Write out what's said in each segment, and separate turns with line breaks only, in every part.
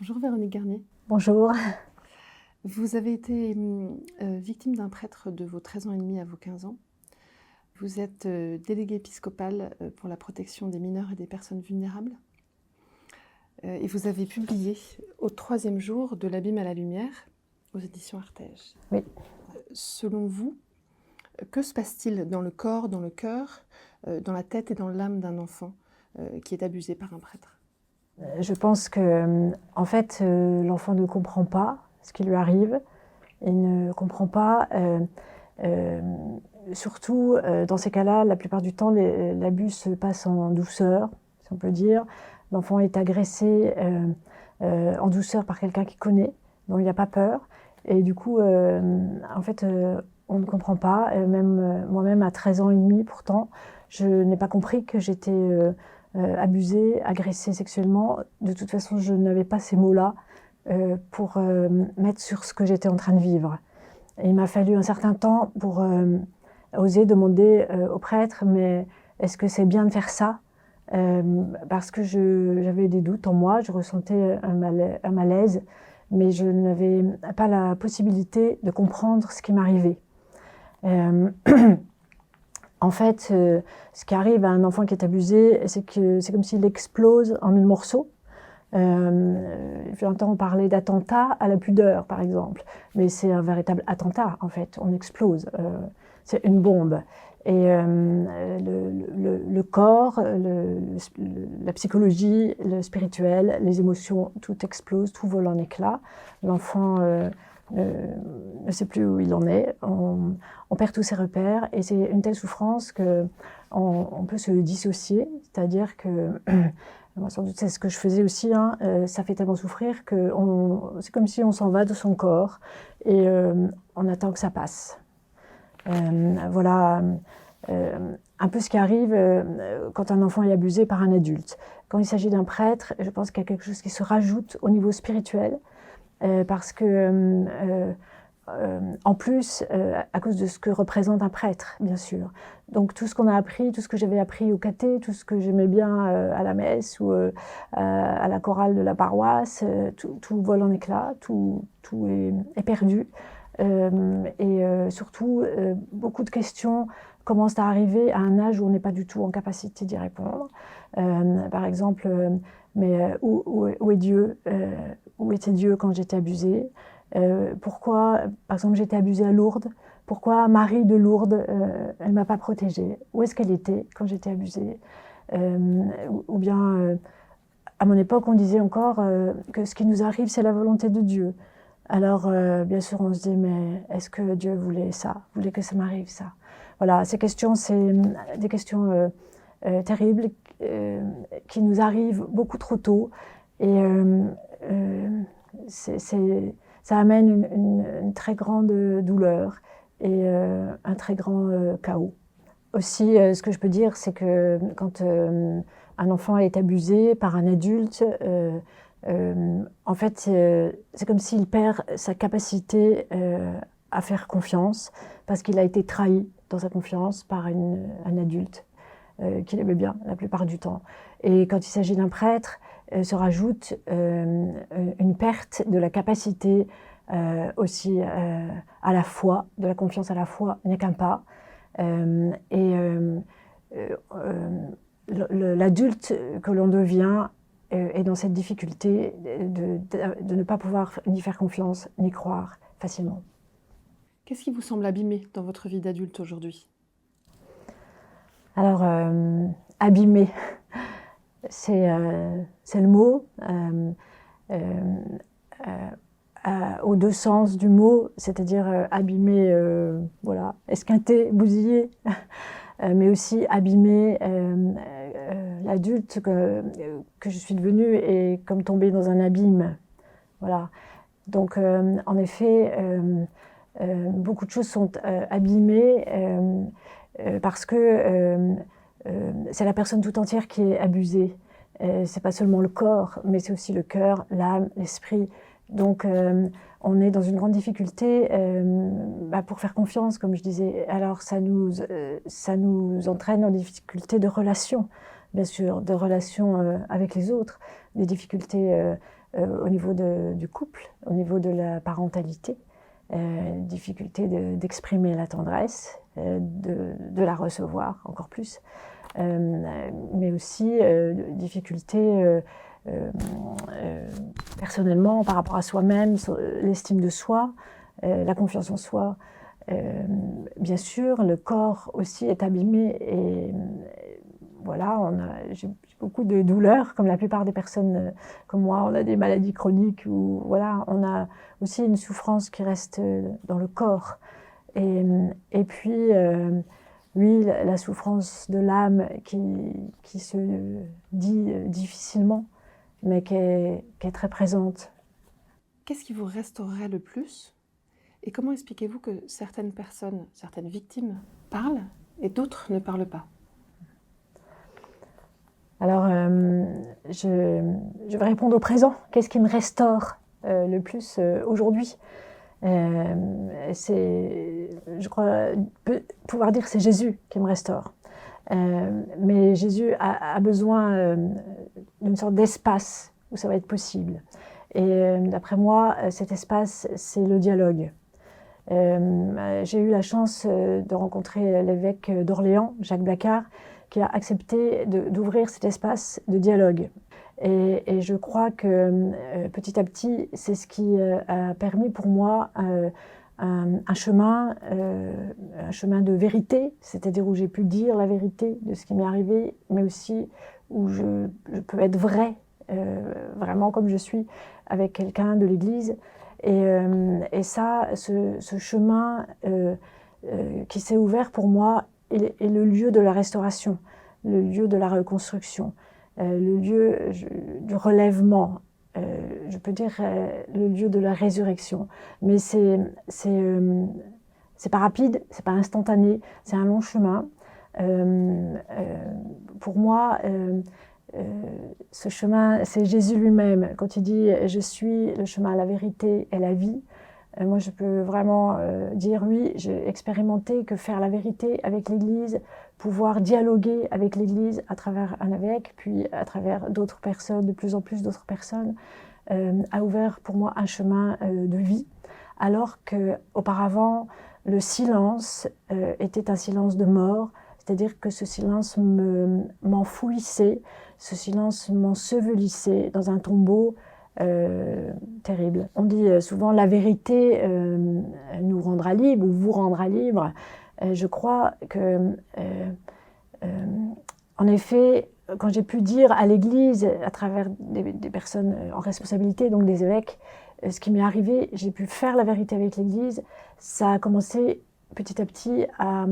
Bonjour Véronique Garnier.
Bonjour.
Vous avez été victime d'un prêtre de vos 13 ans et demi à vos 15 ans. Vous êtes déléguée épiscopale pour la protection des mineurs et des personnes vulnérables. Et vous avez publié au 3e jour de l'Abîme à la lumière aux éditions Artege.
Oui.
Selon vous, que se passe-t-il dans le corps, dans le cœur, dans la tête et dans l'âme d'un enfant qui est abusé par un prêtre ?
Je pense que, en fait, l'enfant ne comprend pas ce qui lui arrive. Il ne comprend pas, surtout dans ces cas-là, la plupart du temps, l'abus se passe en douceur, si on peut dire. L'enfant est agressé en douceur par quelqu'un qu'il connaît, dont il n'a pas peur. Et du coup, en fait, on ne comprend pas. Même moi-même, à 13 ans et demi, pourtant, je n'ai pas compris que j'étais abusée, agressée sexuellement. De toute façon, je n'avais pas ces mots-là pour mettre sur ce que j'étais en train de vivre. Et il m'a fallu un certain temps pour oser demander au prêtre, mais est-ce que c'est bien de faire ça ? Parce que j'avais des doutes en moi, je ressentais un malaise, mais je n'avais pas la possibilité de comprendre ce qui m'arrivait. En fait, ce qui arrive à un enfant qui est abusé, c'est que c'est comme s'il explose en 1000 morceaux. J'entends parler d'attentat à la pudeur, par exemple, mais c'est un véritable attentat, en fait. On explose, c'est une bombe. Et le corps, la psychologie, le spirituel, les émotions, tout explose, tout vole en éclats. L'enfant ne sait plus où il en est, on perd tous ses repères, et c'est une telle souffrance qu'on peut se dissocier, c'est-à-dire que, moi, sans doute c'est ce que je faisais aussi, hein, ça fait tellement souffrir que c'est comme si on s'en va de son corps, et on attend que ça passe. Voilà un peu ce qui arrive quand un enfant est abusé par un adulte. Quand il s'agit d'un prêtre, je pense qu'il y a quelque chose qui se rajoute au niveau spirituel, parce que, en plus, à cause de ce que représente un prêtre, bien sûr. Donc tout ce qu'on a appris, tout ce que j'avais appris au caté, tout ce que j'aimais bien à la messe ou à la chorale de la paroisse, tout vole en éclats, tout est perdu. Et surtout, beaucoup de questions commencent à arriver à un âge où on n'est pas du tout en capacité d'y répondre. Par exemple, mais où est Dieu ? Où était Dieu quand j'étais abusée ? Pourquoi, par exemple, j'étais abusée à Lourdes ? Pourquoi Marie de Lourdes, elle ne m'a pas protégée ? Où est-ce qu'elle était quand j'étais abusée ? Ou bien, à mon époque, on disait encore que ce qui nous arrive, c'est la volonté de Dieu. Alors, bien sûr, on se dit, mais est-ce que Dieu voulait ça ? Voulait que ça m'arrive, ça ? Voilà, ces questions, c'est des questions terribles qui nous arrivent beaucoup trop tôt. Et ça amène une très grande douleur et un très grand chaos. Aussi, ce que je peux dire, c'est que quand un enfant est abusé par un adulte, en fait, c'est comme s'il perd sa capacité à faire confiance, parce qu'il a été trahi dans sa confiance par un adulte qu'il aimait bien la plupart du temps. Et quand il s'agit d'un prêtre, se rajoute une perte de la capacité aussi à la foi, de la confiance à la foi n'est qu'un pas. L'adulte que l'on devient est dans cette difficulté de ne pas pouvoir ni faire confiance, ni croire facilement.
Qu'est-ce qui vous semble abîmé dans votre vie d'adulte aujourd'hui ?
Alors, abîmé, c'est le mot, aux deux sens du mot, c'est-à-dire abîmé, voilà, esquinté, bousillé, mais aussi abîmé, l'adulte que je suis devenue est comme tombée dans un abîme. Voilà. Donc, en effet, beaucoup de choses sont abîmées parce que c'est la personne tout entière qui est abusée. C'est pas seulement le corps, mais c'est aussi le cœur, l'âme, l'esprit. Donc, on est dans une grande difficulté pour faire confiance, comme je disais. Alors, ça nous entraîne dans des difficultés de relation, bien sûr, de relation avec les autres, des difficultés au niveau du couple, au niveau de la parentalité, difficulté d'exprimer la tendresse, de la recevoir encore plus, mais aussi difficulté personnellement par rapport à soi-même, l'estime de soi, la confiance en soi. Bien sûr, le corps aussi est abîmé et voilà, j'ai beaucoup de douleurs, comme la plupart des personnes comme moi, on a des maladies chroniques ou voilà, on a aussi une souffrance qui reste dans le corps. Et puis, oui, la souffrance de l'âme qui se dit difficilement, mais qui est très présente.
Qu'est-ce qui vous restaurerait le plus? Et comment expliquez-vous que certaines personnes, certaines victimes parlent et d'autres ne parlent pas?
Alors, je vais répondre au présent. Qu'est-ce qui me restaure le plus aujourd'hui? Je crois pouvoir dire que c'est Jésus qui me restaure. Mais Jésus a besoin d'une sorte d'espace où ça va être possible. Et d'après moi, cet espace, c'est le dialogue. J'ai eu la chance de rencontrer l'évêque d'Orléans, Jacques Blacard, qui a accepté d'ouvrir cet espace de dialogue. Et je crois que petit à petit, c'est ce qui a permis pour moi un chemin de vérité, c'est-à-dire où j'ai pu dire la vérité de ce qui m'est arrivé, mais aussi où je peux être vraie, vraiment comme je suis, avec quelqu'un de l'Église. Et ça, ce chemin qui s'est ouvert pour moi est le lieu de la restauration, le lieu de la reconstruction, le lieu du relèvement, je peux dire le lieu de la résurrection. Mais c'est pas rapide, c'est pas instantané, c'est un long chemin. Pour moi, ce chemin, c'est Jésus lui-même. Quand il dit « Je suis le chemin, la vérité et la vie », moi je peux vraiment dire oui, j'ai expérimenté que faire la vérité avec l'Église, pouvoir dialoguer avec l'Église à travers un évêque, puis à travers d'autres personnes, de plus en plus d'autres personnes, a ouvert pour moi un chemin de vie, alors qu'auparavant, le silence était un silence de mort, c'est-à-dire que ce silence m'enfouissait, ce silence m'ensevelissait dans un tombeau terrible. On dit souvent la vérité nous rendra libre ou vous rendra libre. Je crois que, en effet, quand j'ai pu dire à l'Église, à travers des personnes en responsabilité, donc des évêques, ce qui m'est arrivé, j'ai pu faire la vérité avec l'Église, ça a commencé petit à petit à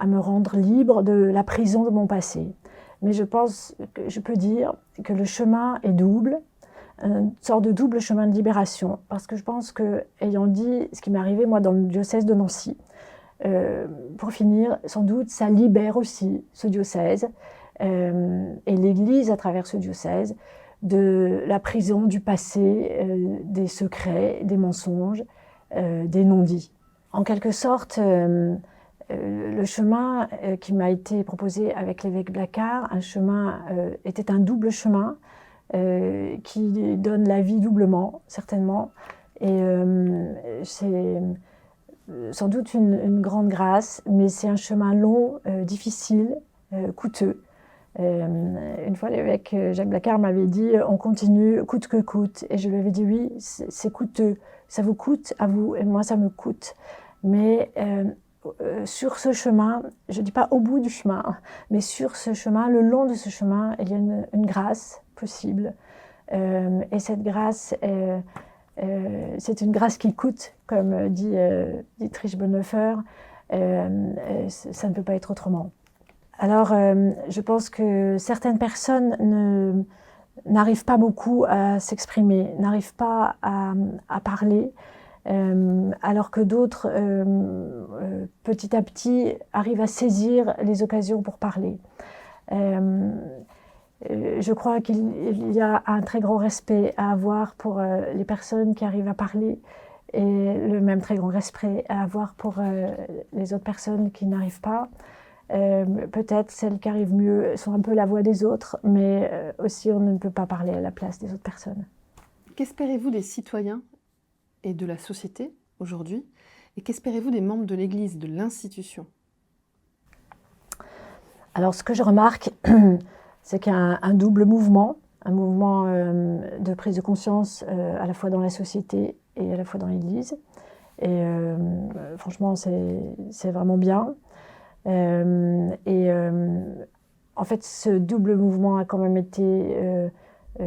me rendre libre de la prison de mon passé. Mais je pense que je peux dire que le chemin est double, une sorte de double chemin de libération, parce que je pense que, ayant dit ce qui m'est arrivé moi dans le diocèse de Nancy, pour finir, sans doute, ça libère aussi ce diocèse et l'Église à travers ce diocèse de la prison du passé, des secrets, des mensonges, des non-dits. En quelque sorte, le chemin qui m'a été proposé avec l'évêque Blacard, était un double chemin qui donne la vie doublement, certainement. Et c'est sans doute une grande grâce, mais c'est un chemin long, difficile, coûteux. Une fois, l'évêque Jacques Blacard m'avait dit « on continue coûte que coûte ». Et je lui avais dit « oui, c'est coûteux, ça vous coûte à vous et moi ça me coûte ». Mais sur ce chemin, je ne dis pas au bout du chemin, mais sur ce chemin, le long de ce chemin, il y a une grâce possible. Et cette grâce, c'est une grâce qui coûte, comme dit Dietrich Bonhoeffer, ça ne peut pas être autrement. Alors, je pense que certaines personnes n'arrivent pas beaucoup à s'exprimer, n'arrivent pas à parler, alors que d'autres, petit à petit, arrivent à saisir les occasions pour parler. Je crois qu'il y a un très grand respect à avoir pour les personnes qui arrivent à parler et le même très grand respect à avoir pour les autres personnes qui n'arrivent pas. Peut-être celles qui arrivent mieux sont un peu la voix des autres, mais aussi on ne peut pas parler à la place des autres personnes.
Qu'espérez-vous des citoyens et de la société aujourd'hui? Et qu'espérez-vous des membres de l'Église, de l'institution?
Alors, ce que je remarque, c'est qu'il y a un double mouvement, un mouvement de prise de conscience à la fois dans la société et à la fois dans l'Église. Et franchement, c'est vraiment bien. En fait, ce double mouvement a quand même été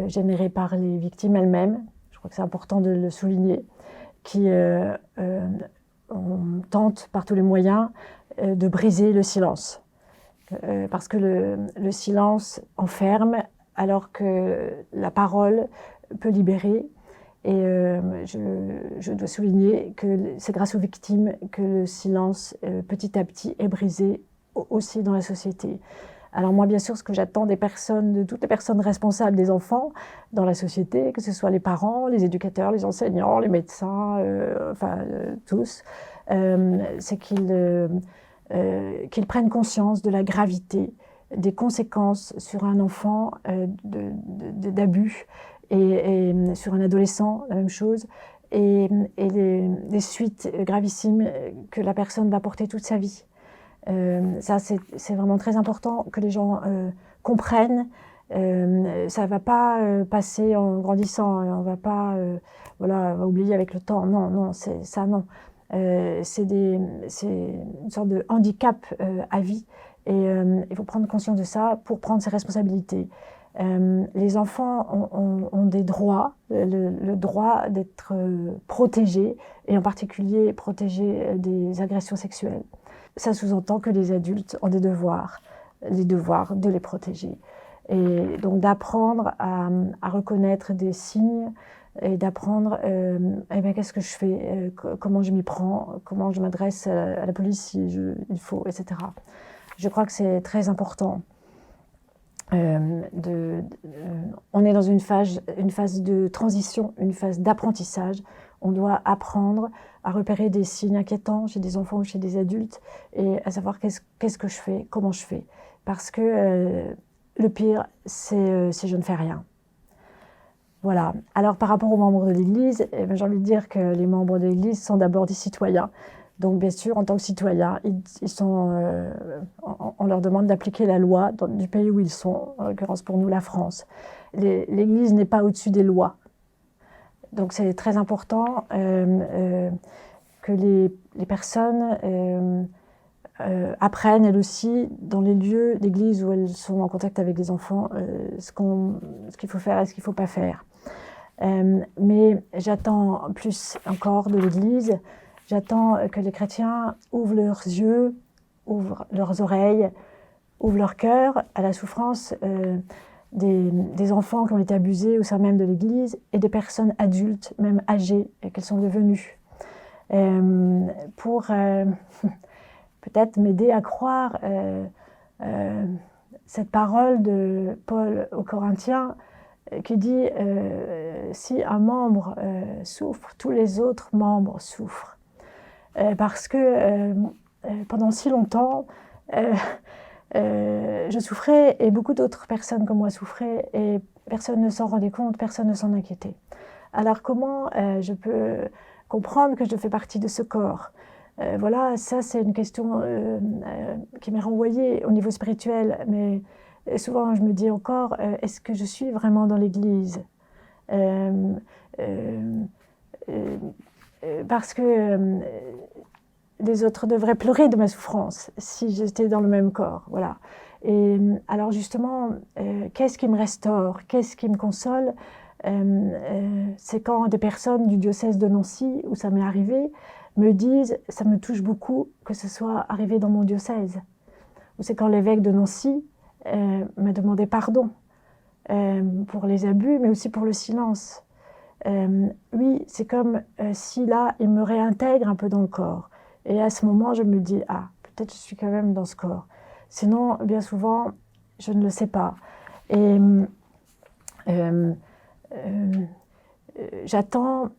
généré par les victimes elles-mêmes. Je crois que c'est important de le souligner, qui on tente par tous les moyens de briser le silence. Parce que le silence enferme, alors que la parole peut libérer. Et je dois souligner que c'est grâce aux victimes que le silence, petit à petit, est brisé aussi dans la société. Alors moi, bien sûr, ce que j'attends des personnes, de toutes les personnes responsables des enfants dans la société, que ce soit les parents, les éducateurs, les enseignants, les médecins, tous, c'est qu'ils prennent conscience de la gravité des conséquences sur un enfant d'abus et sur un adolescent, la même chose, et les suites gravissimes que la personne va porter toute sa vie. Ça, c'est vraiment très important que les gens comprennent. Ça ne va pas passer en grandissant, on ne va pas on va oublier avec le temps. Non, non, ça, non. C'est une sorte de handicap à vie. Et il faut prendre conscience de ça pour prendre ses responsabilités. Les enfants ont des droits, le droit d'être protégés, et en particulier protégés des agressions sexuelles. Ça sous-entend que les adultes ont des devoirs, les devoirs de les protéger. Et donc d'apprendre à reconnaître des signes et d'apprendre qu'est-ce que je fais, comment je m'y prends, comment je m'adresse à la police si il faut, etc. Je crois que c'est très important. On est dans une phase de transition, une phase d'apprentissage. On doit apprendre à repérer des signes inquiétants chez des enfants ou chez des adultes et à savoir qu'est-ce que je fais, comment je fais. Parce que le pire, c'est si je ne fais rien. Voilà. Alors par rapport aux membres de l'Église, j'ai envie de dire que les membres de l'Église sont d'abord des citoyens. Donc bien sûr, en tant que citoyens, on leur demande d'appliquer la loi du pays où ils sont, en l'occurrence pour nous la France. L'Église n'est pas au-dessus des lois. Donc c'est très important que les personnes apprennent elles aussi dans les lieux d'église où elles sont en contact avec des enfants ce qu'il faut faire et ce qu'il ne faut pas faire. Mais j'attends plus encore de l'Église. J'attends que les chrétiens ouvrent leurs yeux, ouvrent leurs oreilles, ouvrent leur cœur à la souffrance des enfants qui ont été abusés au sein même de l'Église et des personnes adultes, même âgées, qu'elles sont devenues. Pour peut-être m'aider à croire cette parole de Paul aux Corinthiens qui dit si un membre souffre, tous les autres membres souffrent. Parce que pendant si longtemps, je souffrais et beaucoup d'autres personnes comme moi souffraient et personne ne s'en rendait compte, personne ne s'en inquiétait. Alors comment je peux comprendre que je fais partie de ce corps? Voilà, ça c'est une question qui m'est renvoyée au niveau spirituel, mais souvent je me dis encore, est-ce que je suis vraiment dans l'Église? Parce que les autres devraient pleurer de ma souffrance si j'étais dans le même corps. Voilà. Et alors justement, qu'est-ce qui me restaure? Qu'est-ce qui me console? C'est quand des personnes du diocèse de Nancy, où ça m'est arrivé, me disent « ça me touche beaucoup que ce soit arrivé dans mon diocèse ». Ou c'est quand l'évêque de Nancy m'a demandé pardon pour les abus, mais aussi pour le silence. Oui, c'est comme si là, il me réintègre un peu dans le corps. Et à ce moment, je me dis « ah, peut-être je suis quand même dans ce corps ». Sinon, bien souvent, je ne le sais pas. Et j'attends,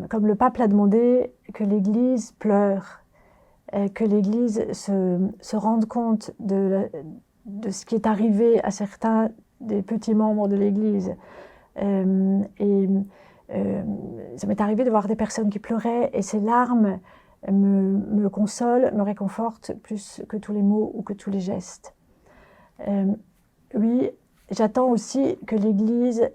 comme le pape l'a demandé, que l'Église pleure, que l'Église se rende compte de ce qui est arrivé à certains des petits membres de l'Église. Et Ça m'est arrivé de voir des personnes qui pleuraient et ces larmes me consolent, me réconfortent plus que tous les mots ou que tous les gestes. Oui, j'attends aussi que l'Église,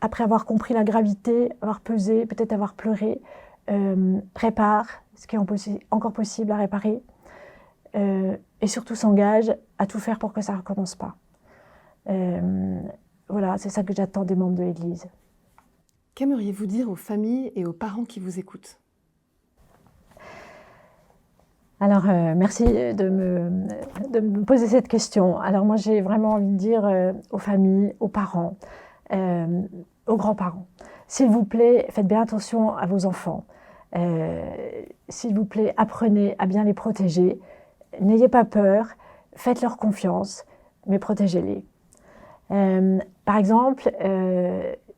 après avoir compris la gravité, avoir pesé, peut-être avoir pleuré, répare ce qui est encore possible à réparer et surtout s'engage à tout faire pour que ça ne recommence pas. Voilà, c'est ça que j'attends des membres de l'Église.
Qu'aimeriez-vous dire aux familles et aux parents qui vous écoutent?
Alors, merci de me poser cette question. Alors moi, j'ai vraiment envie de dire aux familles, aux parents, aux grands-parents, s'il vous plaît, faites bien attention à vos enfants. S'il vous plaît, apprenez à bien les protéger. N'ayez pas peur, faites-leur confiance, mais protégez-les. Par exemple,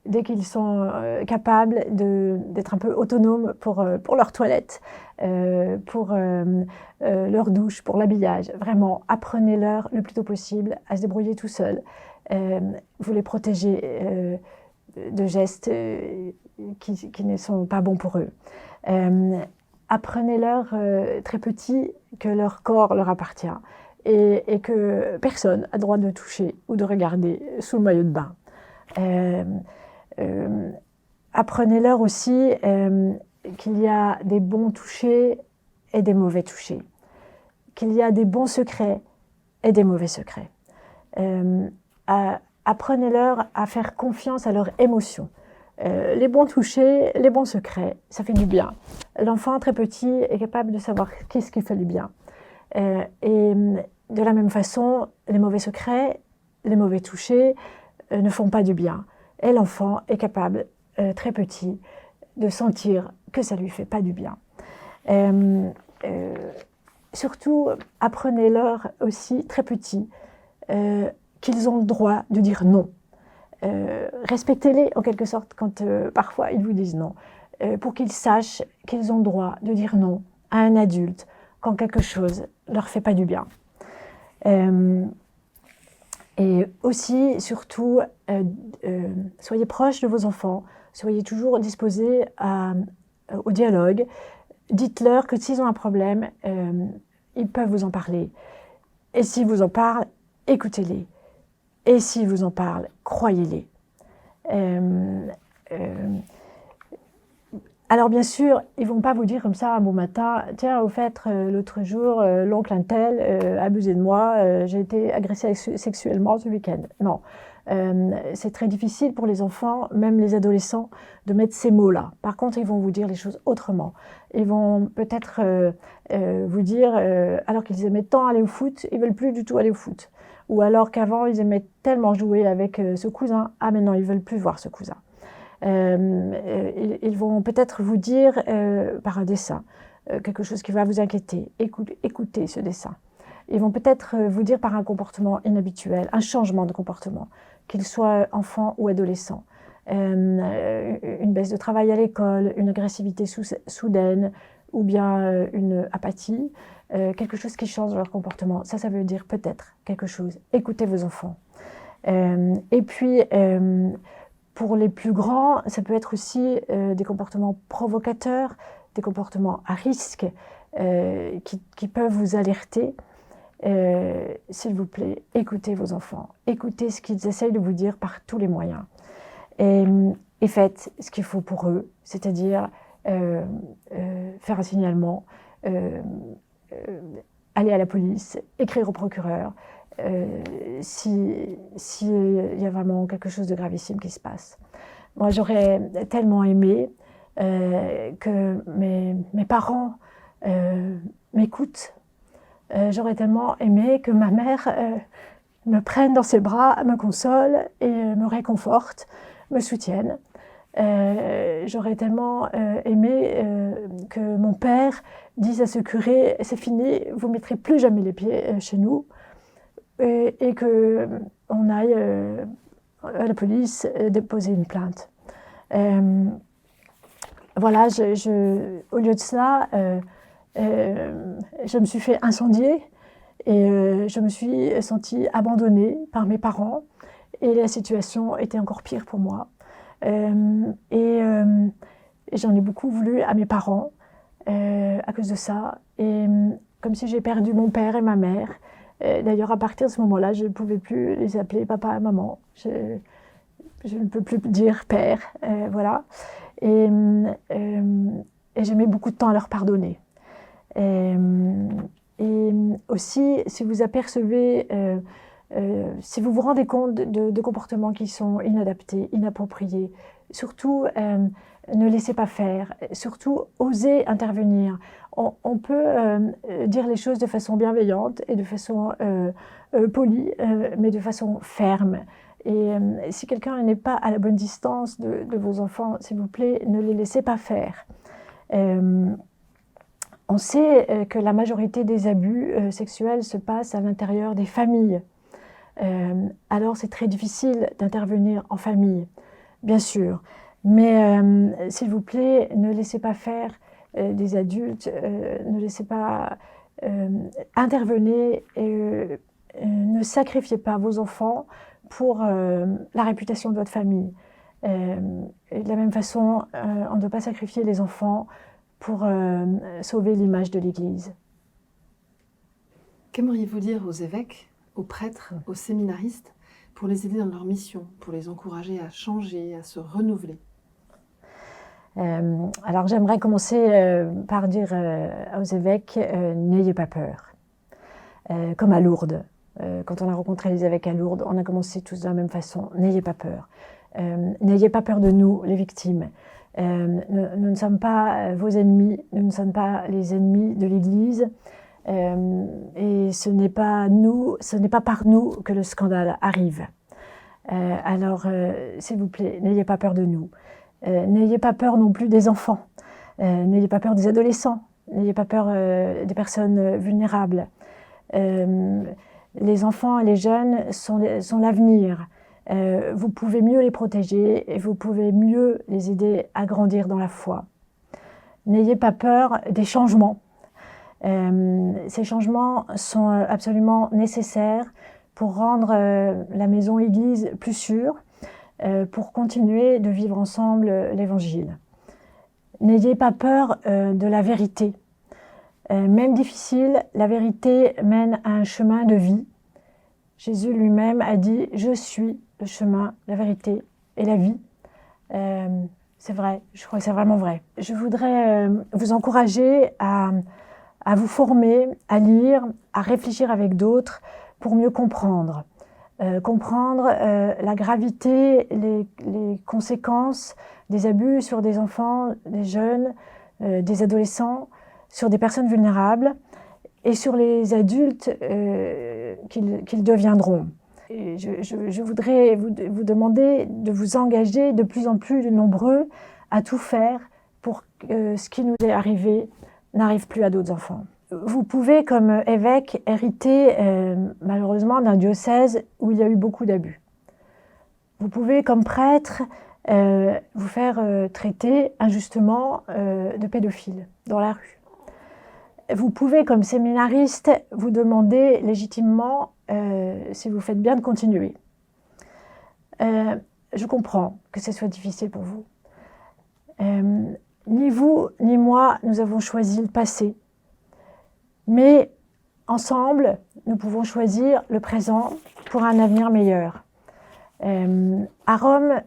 dès qu'ils sont capables d'être un peu autonomes pour leur toilette, pour leur douche, pour l'habillage, vraiment, apprenez-leur le plus tôt possible à se débrouiller tout seuls. Vous les protégez de gestes qui ne sont pas bons pour eux. Apprenez-leur très petits que leur corps leur appartient et que personne n'a le droit de toucher ou de regarder sous le maillot de bain. Apprenez-leur aussi qu'il y a des bons touchés et des mauvais touchés, qu'il y a des bons secrets et des mauvais secrets. Apprenez-leur à faire confiance à leurs émotions. Les bons touchés, les bons secrets, ça fait du bien. L'enfant très petit est capable de savoir qu'est-ce qui fait du bien. Et de la même façon, les mauvais secrets, les mauvais touchés ne font pas du bien. Et l'enfant est capable, très petit, de sentir que ça ne lui fait pas du bien. Surtout, apprenez-leur aussi, très petit, qu'ils ont le droit de dire non. Respectez-les en quelque sorte quand parfois ils vous disent non, pour qu'ils sachent qu'ils ont le droit de dire non à un adulte quand quelque chose ne leur fait pas du bien. Et aussi, surtout, soyez proches de vos enfants, soyez toujours disposés au dialogue. Dites-leur que s'ils ont un problème, ils peuvent vous en parler. Et s'ils vous en parlent, écoutez-les. Et s'ils vous en parlent, croyez-les. Alors bien sûr, ils ne vont pas vous dire comme ça un bon matin, tiens, au fait, l'autre jour, l'oncle un tel abusé de moi, j'ai été agressée sexuellement ce week-end. Non, c'est très difficile pour les enfants, même les adolescents, de mettre ces mots-là. Par contre, ils vont vous dire les choses autrement. Ils vont peut-être vous dire, alors qu'ils aimaient tant aller au foot, ils ne veulent plus du tout aller au foot. Ou alors qu'avant, ils aimaient tellement jouer avec ce cousin, ah maintenant, ils ne veulent plus voir ce cousin. Ils vont peut-être vous dire par un dessin quelque chose qui va vous inquiéter. Écoutez ce dessin. Ils vont peut-être vous dire par un comportement inhabituel, un changement de comportement, qu'il soit enfant ou adolescent. Une baisse de travail à l'école, une agressivité soudaine ou bien une apathie, quelque chose qui change leur comportement. Ça veut dire peut-être quelque chose. Écoutez vos enfants. Et puis, pour les plus grands, ça peut être aussi des comportements provocateurs, des comportements à risque qui peuvent vous alerter. S'il vous plaît, écoutez vos enfants. Écoutez ce qu'ils essayent de vous dire par tous les moyens. Et faites ce qu'il faut pour eux, c'est-à-dire faire un signalement, aller à la police, écrire au procureur, s'il y a vraiment quelque chose de gravissime qui se passe. Moi, j'aurais tellement aimé que mes parents m'écoutent. J'aurais tellement aimé que ma mère me prenne dans ses bras, me console et me réconforte, me soutienne. J'aurais tellement aimé que mon père dise à ce curé « c'est fini, vous ne mettrez plus jamais les pieds chez nous ». Et qu'on aille à la police déposer une plainte. Voilà, au lieu de ça, je me suis fait incendier et je me suis sentie abandonnée par mes parents Et la situation était encore pire pour moi. Et j'en ai beaucoup voulu à mes parents à cause de ça. Et comme si j'ai perdu mon père et ma mère. D'ailleurs, à partir de ce moment-là, je ne pouvais plus les appeler papa et maman. Je ne peux plus dire père, voilà. Et j'ai mis beaucoup de temps à leur pardonner. Et aussi, si vous apercevez, si vous vous rendez compte de comportements qui sont inadaptés, inappropriés, surtout ne laissez pas faire, surtout osez intervenir. On peut dire les choses de façon bienveillante et de façon polie, mais de façon ferme. Et si quelqu'un n'est pas à la bonne distance de vos enfants, s'il vous plaît, ne les laissez pas faire. On sait que la majorité des abus sexuels se passent à l'intérieur des familles. Alors c'est très difficile d'intervenir en famille, bien sûr. Mais s'il vous plaît, ne laissez pas faire des adultes, ne laissez pas intervenir et ne sacrifiez pas vos enfants pour la réputation de votre famille. Et de la même façon, on ne doit pas sacrifier les enfants pour sauver l'image de l'Église.
Qu'aimeriez-vous dire aux évêques, aux prêtres, aux séminaristes pour les aider dans leur mission, pour les encourager à changer, à se renouveler?
Alors j'aimerais commencer par dire aux évêques, n'ayez pas peur. Comme à Lourdes. Quand on a rencontré les évêques à Lourdes, on a commencé tous de la même façon. N'ayez pas peur. N'ayez pas peur de nous, les victimes. Nous ne sommes pas vos ennemis, nous ne sommes pas les ennemis de l'Église. Et ce n'est pas par nous que le scandale arrive. Alors, s'il vous plaît, n'ayez pas peur de nous. N'ayez pas peur non plus des enfants. N'ayez pas peur des adolescents. N'ayez pas peur des personnes vulnérables. Les enfants et les jeunes sont l'avenir. Vous pouvez mieux les protéger et vous pouvez mieux les aider à grandir dans la foi. N'ayez pas peur des changements. Ces changements sont absolument nécessaires pour rendre la maison Église plus sûre, pour continuer de vivre ensemble l'Évangile. N'ayez pas peur de la vérité. Même difficile, la vérité mène à un chemin de vie. Jésus lui-même a dit « Je suis le chemin, la vérité et la vie ». C'est vrai, je crois que c'est vraiment vrai. Je voudrais vous encourager à vous former, à lire, à réfléchir avec d'autres pour mieux comprendre. Comprendre la gravité, les conséquences des abus sur des enfants, des jeunes, des adolescents, sur des personnes vulnérables et sur les adultes qu'ils deviendront. Et je voudrais vous demander de vous engager de plus en plus nombreux à tout faire pour que ce qui nous est arrivé n'arrive plus à d'autres enfants. Vous pouvez, comme évêque, hériter malheureusement d'un diocèse où il y a eu beaucoup d'abus. Vous pouvez, comme prêtre, vous faire traiter injustement de pédophile dans la rue. Vous pouvez, comme séminariste, vous demander légitimement si vous faites bien de continuer. Je comprends que ce soit difficile pour vous. Ni vous, ni moi, nous avons choisi le passé. Mais ensemble, nous pouvons choisir le présent pour un avenir meilleur. À Rome,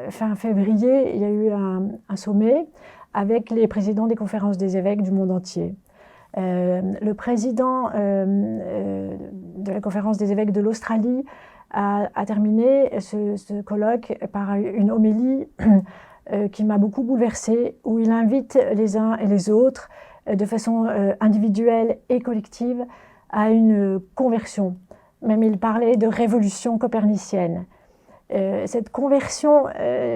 fin février, il y a eu un sommet avec les présidents des conférences des évêques du monde entier. Le président de la conférence des évêques de l'Australie a terminé ce colloque par une homélie qui m'a beaucoup bouleversée, où il invite les uns et les autres de façon individuelle et collective à une conversion. Même il parlait de révolution copernicienne. Cette conversion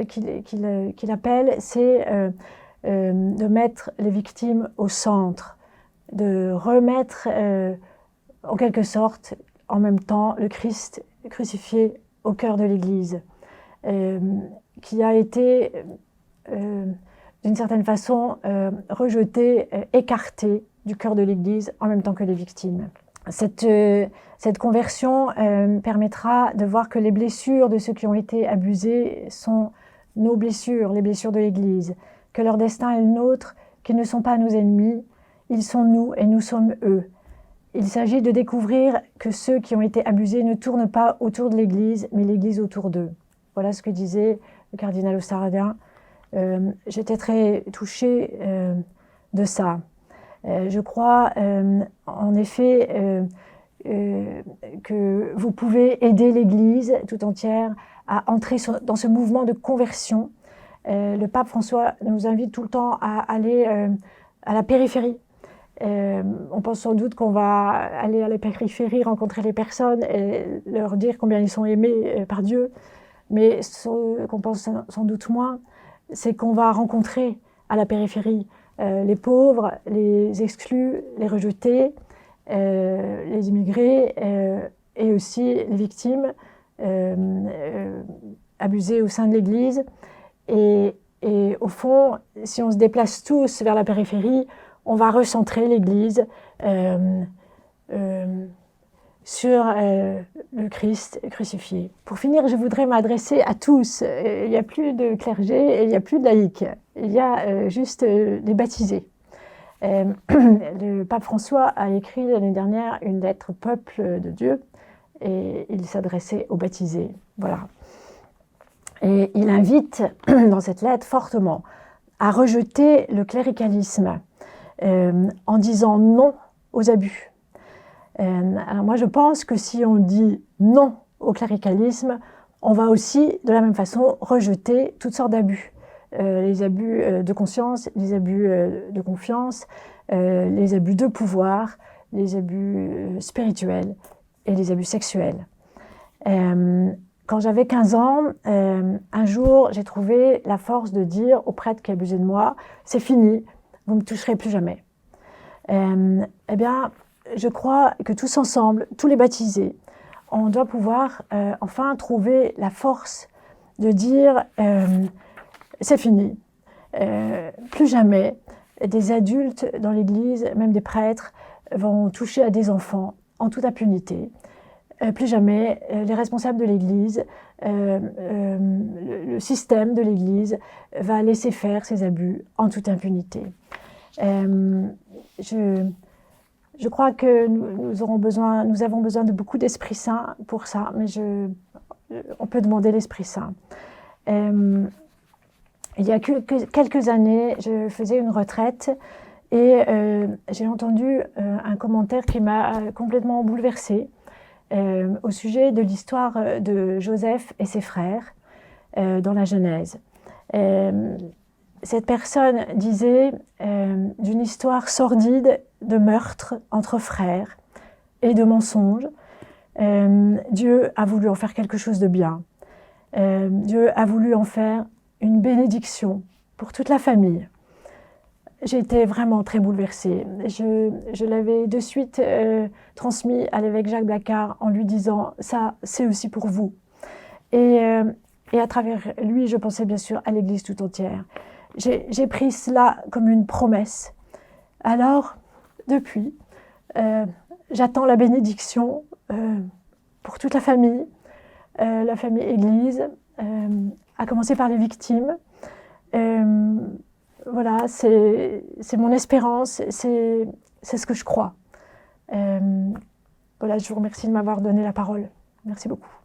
qu'il appelle, c'est de mettre les victimes au centre, de remettre en quelque sorte en même temps le Christ crucifié au cœur de l'Église, qui a été d'une certaine façon rejeté, écarté du cœur de l'Église en même temps que les victimes. cette conversion permettra de voir que les blessures de ceux qui ont été abusés sont nos blessures, les blessures de l'Église, que leur destin est le nôtre, qu'ils ne sont pas nos ennemis, ils sont nous et nous sommes eux. Il s'agit de découvrir que ceux qui ont été abusés ne tournent pas autour de l'Église, mais l'Église autour d'eux. Voilà ce que disait le cardinal Ossaragin. J'étais très touchée de ça. Je crois en effet que vous pouvez aider l'Église tout entière à entrer dans ce mouvement de conversion. Le pape François nous invite tout le temps à aller à la périphérie. On pense sans doute qu'on va aller à la périphérie, rencontrer les personnes et leur dire combien ils sont aimés par Dieu. Mais ce qu'on pense sans doute moins, c'est qu'on va rencontrer à la périphérie les pauvres, les exclus, les rejetés, les immigrés et aussi les victimes abusées au sein de l'Église. Et au fond, si on se déplace tous vers la périphérie, on va recentrer l'Église sur le Christ crucifié. Pour finir, je voudrais m'adresser à tous. Il n'y a plus de clergé et il n'y a plus de laïcs. Il y a juste les baptisés. Le pape François a écrit l'année dernière une lettre au peuple de Dieu et il s'adressait aux baptisés. Voilà. Et il invite dans cette lettre fortement à rejeter le cléricalisme en disant non aux abus. Alors moi je pense que si on dit non au cléricalisme, on va aussi de la même façon rejeter toutes sortes d'abus. Les abus de conscience, les abus de confiance, les abus de pouvoir, les abus spirituels et les abus sexuels. Quand j'avais 15 ans, un jour, j'ai trouvé la force de dire au prêtre qui abusait de moi, « C'est fini, vous ne me toucherez plus jamais ». Eh bien, je crois que tous ensemble, tous les baptisés, on doit pouvoir enfin trouver la force de dire « C'est fini, plus jamais des adultes dans l'Église, même des prêtres, vont toucher à des enfants en toute impunité. Plus jamais les responsables de l'Église, le système de l'Église va laisser faire ces abus en toute impunité. » Je crois que nous avons besoin de beaucoup d'Esprit Saint pour ça, mais on peut demander l'Esprit Saint. Il y a quelques années, je faisais une retraite et j'ai entendu un commentaire qui m'a complètement bouleversée au sujet de l'histoire de Joseph et ses frères dans la Genèse. Cette personne disait d'une histoire sordide de meurtre entre frères et de mensonges. Dieu a voulu en faire quelque chose de bien. Dieu a voulu en faire une bénédiction pour toute la famille. J'ai été vraiment très bouleversée. Je l'avais de suite transmis à l'évêque Jacques Blacard en lui disant « ça, c'est aussi pour vous ». Et à travers lui, je pensais bien sûr à l'Église tout entière. J'ai pris cela comme une promesse. Alors, depuis, j'attends la bénédiction pour toute la famille Église, à commencer par les victimes. Voilà, c'est mon espérance, c'est ce que je crois. Voilà, je vous remercie de m'avoir donné la parole. Merci beaucoup.